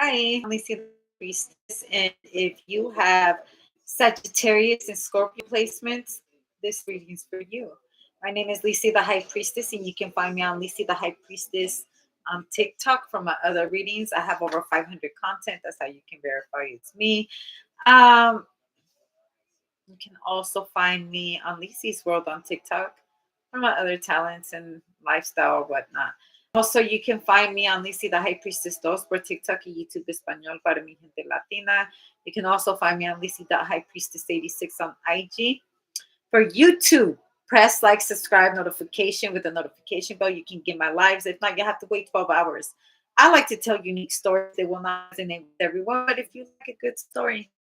Hi, I'm Lisa the Priestess, and if you have Sagittarius and Scorpio placements, this reading is for you. My name is Lisa the High Priestess, and you can find me on Lisa the High Priestess TikTok for my other readings. I have over 500 content. That's how you can verify it's me. Um, you can also find me on Lisa's World on TikTok for my other talents and lifestyle or whatnot. Also, you can find me on Lisa the High Priestess 2 por TikTok y YouTube Español para mi gente latina. You can also find me on Lisa the High Priestess 86 on IG. For YouTube, press like, subscribe, notification with the notification bell. You can get my lives. If not, you have to wait 12 hours. I like to tell unique stories. They will not resonate with everyone, but if you like a good story,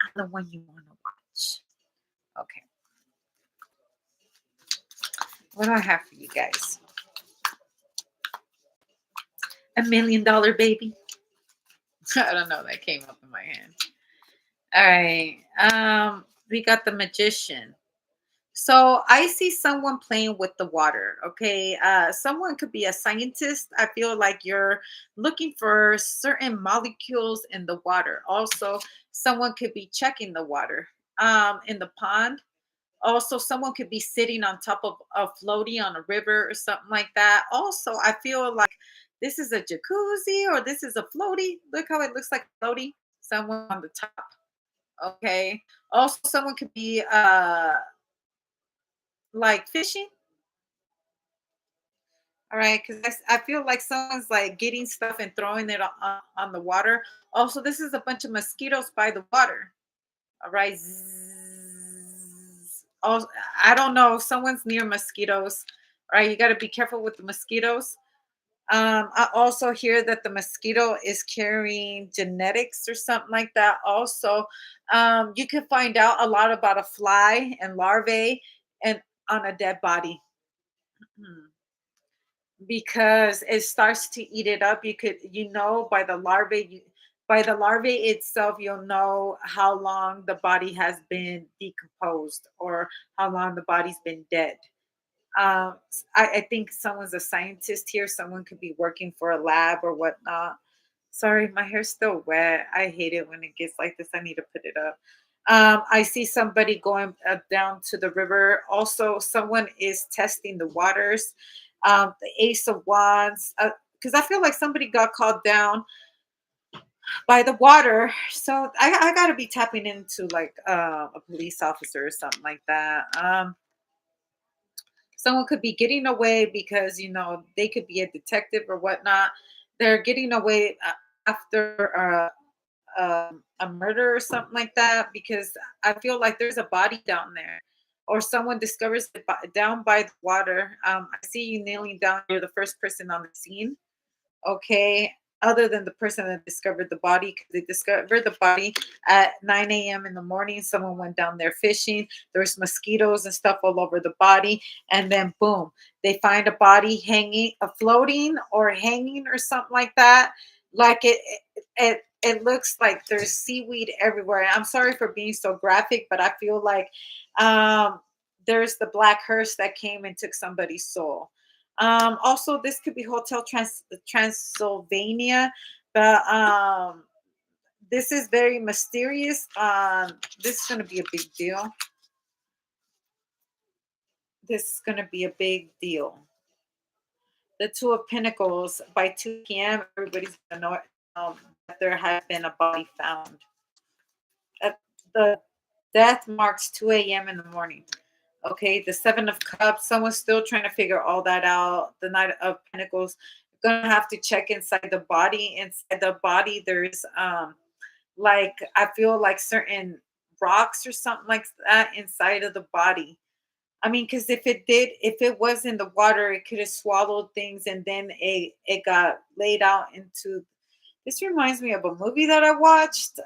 I'm the one you want to watch. Okay. What do I have for you guys? $1 million baby. I don't know. That came up in my hand. All right. We got the magician. So I see someone playing with the water. Okay. Someone could be a scientist. I feel like you're looking for certain molecules in the water. Also, someone could be checking the water in the pond. Also, someone could be sitting on top of a floaty on a river or something like that. Also, I feel like this is a jacuzzi or this is a floaty. Look how it looks like a floaty. Someone on the top. Okay. Also, someone could be like fishing. All right, because I feel like someone's like getting stuff and throwing it on the water. Also, this is a bunch of mosquitoes by the water. All right. Zzz. Oh, I don't know. Someone's near mosquitoes. All right. You got to be careful with the mosquitoes. I also hear that the mosquito is carrying genetics or something like that. Also, you can find out a lot about a fly and larvae and on a dead body. Mhm. Because it starts to eat it up. By the larvae, by the larvae itself, you'll know how long the body has been decomposed or how long the body's been dead. I think someone's a scientist here. Someone could be working for a lab or whatnot. Sorry, my hair's still wet. I hate it when it gets like this. I need to put it up. I see somebody going down to the river. Also, someone is testing the waters. The Ace of Wands, because I feel like somebody got called down by the water. So I got to be tapping into like a police officer or something like that. Someone could be getting away because they could be a detective or whatnot. They're getting away after a murder or something like that because I feel like there's a body down there, or someone discovers it down by the water. I see you kneeling down. You're the first person on the scene. Okay. Other than the person that discovered the body, because they discovered the body at 9 a.m. in the morning. Someone went down there fishing. There's mosquitoes and stuff all over the body. And then, boom, they find a body hanging, floating or hanging or something like that. Like it looks like there's seaweed everywhere. I'm sorry for being so graphic, but I feel like there's the black hearse that came and took somebody's soul. Also, this could be Transylvania, but this is very mysterious. This is going to be a big deal. This is going to be a big deal. The Two of Pentacles by 2 p.m. Everybody's going to know that there has been a body found. The death marks 2 a.m. in the morning. Okay, the Seven of Cups. Someone's still trying to figure all that out. The Knight of Pentacles. You're gonna have to check inside the body. Inside the body, there's like I feel like certain rocks or something like that inside of the body. I mean, because if it was in the water, it could have swallowed things, and then it got laid out into. This reminds me of a movie that I watched.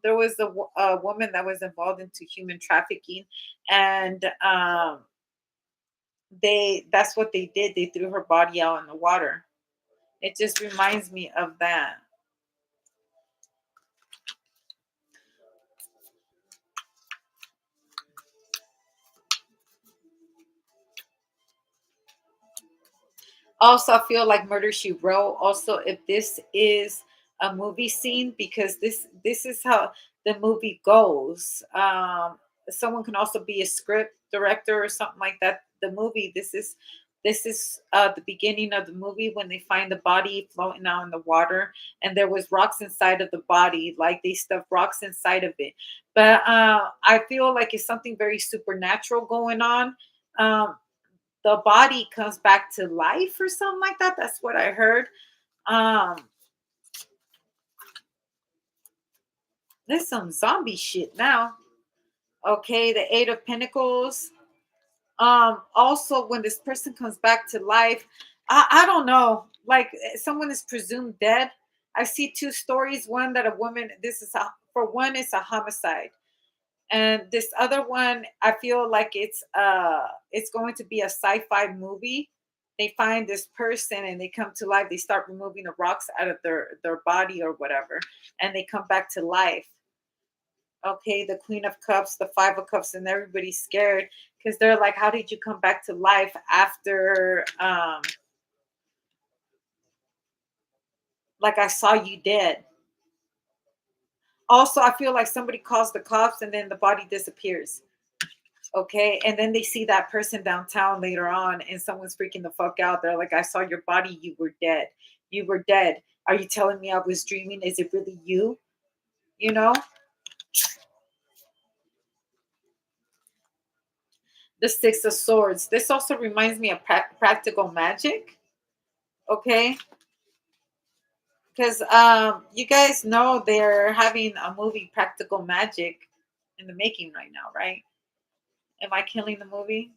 There was a woman that was involved into human trafficking, and that's what they did. They threw her body out in the water. It just reminds me of that. Also, I feel like Murder She Wrote. Also, if this is a movie scene, because this is how the movie goes. Someone can also be a script director or something like that. The movie, this is the beginning of the movie when they find the body floating out in the water, and there was rocks inside of the body, like they stuffed rocks inside of it. But I feel like it's something very supernatural going on. Um, the body comes back to life or something like that. That's what I heard. Um, there's some zombie shit now. Okay, the Eight of Pentacles. Also, when this person comes back to life, I don't know. Like, someone is presumed dead. I see two stories. One that a woman. This is a for one, it's a homicide, and this other one, I feel like it's going to be a sci-fi movie. They find this person and they come to life. They start removing the rocks out of their body or whatever, and they come back to life. Okay, the Queen of Cups, the Five of Cups, and everybody's scared because they're like, how did you come back to life after like I saw you dead? Also, I feel like somebody calls the cops and then the body disappears. Okay, and then they see that person downtown later on and someone's freaking the fuck out. They're like, I saw your body, you were dead. You were dead. Are you telling me I was dreaming? Is it really you? You know? The Six of Swords. This also reminds me of practical magic. Okay, because you guys know they're having a movie, Practical Magic, in the making right now, right? Am I killing the movie?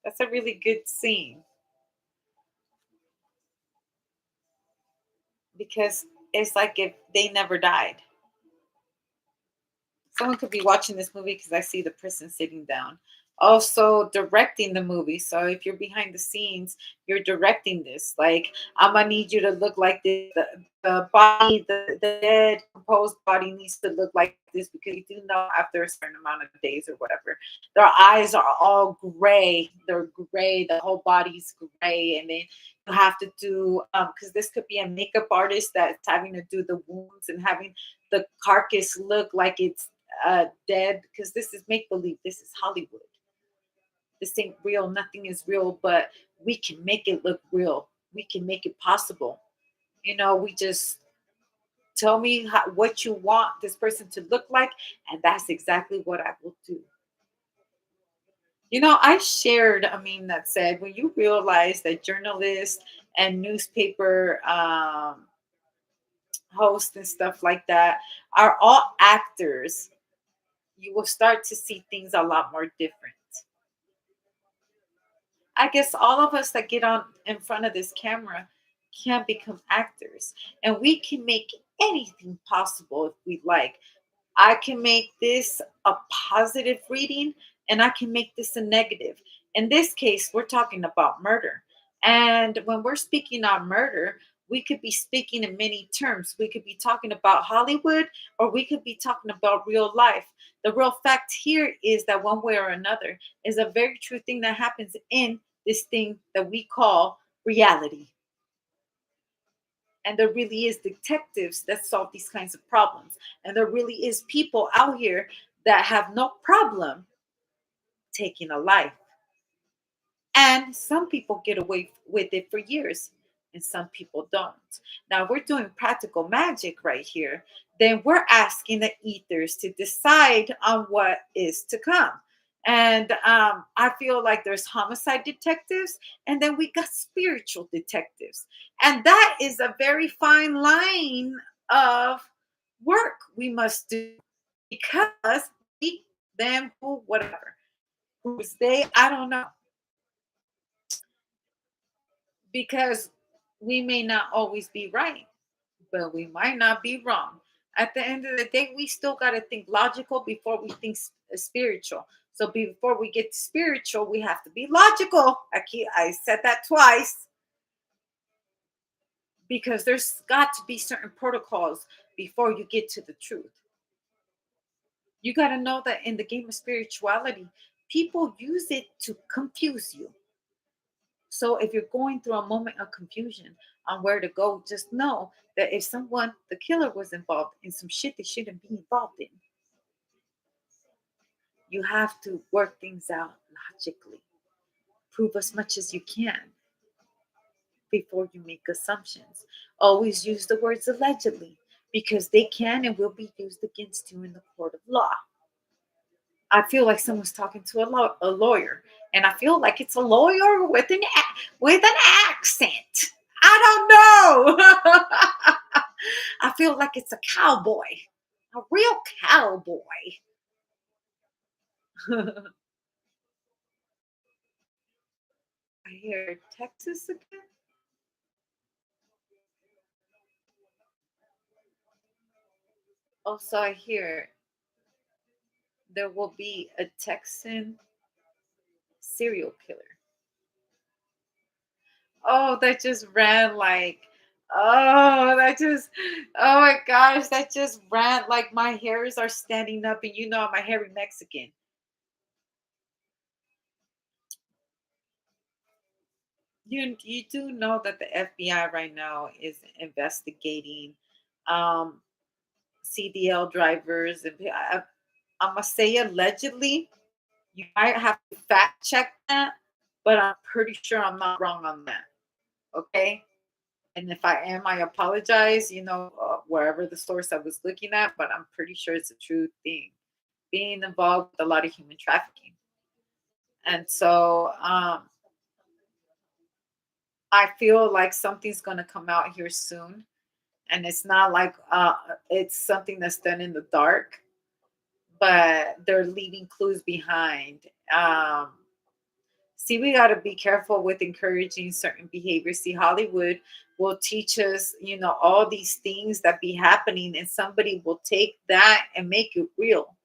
That's a really good scene because it's like if they never died. Someone could be watching this movie because I see the person sitting down. Also directing the movie. So if you're behind the scenes, you're directing this. Like, I'm gonna need you to look like this. The body, the dead composed body needs to look like this because you do know after a certain amount of days or whatever, their eyes are all gray. They're gray. The whole body's gray, and then you have to do because this could be a makeup artist that's having to do the wounds and having the carcass look like it's dead because this is make believe. This is Hollywood. This ain't real. Nothing is real, but we can make it look real. We can make it possible. We just tell me what you want this person to look like, and that's exactly what I will do. I shared a meme that said, when you realize that journalists and newspaper hosts and stuff like that are all actors, you will start to see things a lot more different. I guess all of us that get on in front of this camera can become actors, and we can make anything possible if we like. I can make this a positive reading and I can make this a negative. In this case, we're talking about murder. And when we're speaking on murder, we could be speaking in many terms. We could be talking about Hollywood or we could be talking about real life. The real fact here is that one way or another is a very true thing that happens in this thing that we call reality. And there really is detectives that solve these kinds of problems, and there really is people out here that have no problem taking a life, and some people get away with it for years and some people don't. Now we're doing practical magic right here. Then we're asking the ethers to decide on what is to come. And I feel like there's homicide detectives, and then we got spiritual detectives. And that is a very fine line of work we must do because we, them, who, whatever. Who's they? I don't know, because we may not always be right, but we might not be wrong. At the end of the day, we still got to think logical before we think spiritual. So before we get spiritual, we have to be logical. I said that twice because there's got to be certain protocols before you get to the truth. You got to know that in the game of spirituality, people use it to confuse you. So if you're going through a moment of confusion on where to go, just know that if someone, the killer, was involved in some shit they shouldn't be involved in, you have to work things out logically. Prove as much as you can before you make assumptions. Always use the words allegedly because they can and will be used against you in the court of law. I feel like someone's talking to a lawyer, and I feel like it's a lawyer with with an accent. I don't know. I feel like it's a cowboy, a real cowboy. I hear Texas again. Also, I hear there will be a Texan serial killer. Oh, that just ran like, oh, that just, oh my gosh, that just ran like my hairs are standing up, and you know I'm a hairy Mexican. You do know that the FBI right now is investigating um, CDL drivers, and I'm gonna say allegedly. You might have to fact check that, but I'm pretty sure I'm not wrong on that. Okay. And if I am, I apologize, wherever the source I was looking at, but I'm pretty sure it's a true thing. Being involved with a lot of human trafficking. And so I feel like something's going to come out here soon. And it's not like it's something that's done in the dark, but they're leaving clues behind. See, we got to be careful with encouraging certain behaviors. See, Hollywood will teach us, all these things that be happening, and somebody will take that and make it real.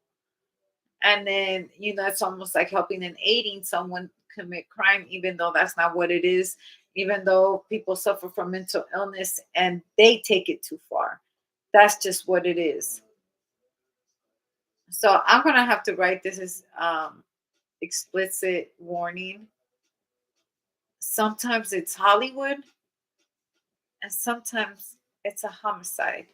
And then, it's almost like helping and aiding someone commit crime, even though that's not what it is, even though people suffer from mental illness and they take it too far. That's just what it is. So I'm going to have to write this as explicit warning. Sometimes it's Hollywood, and sometimes it's a homicide.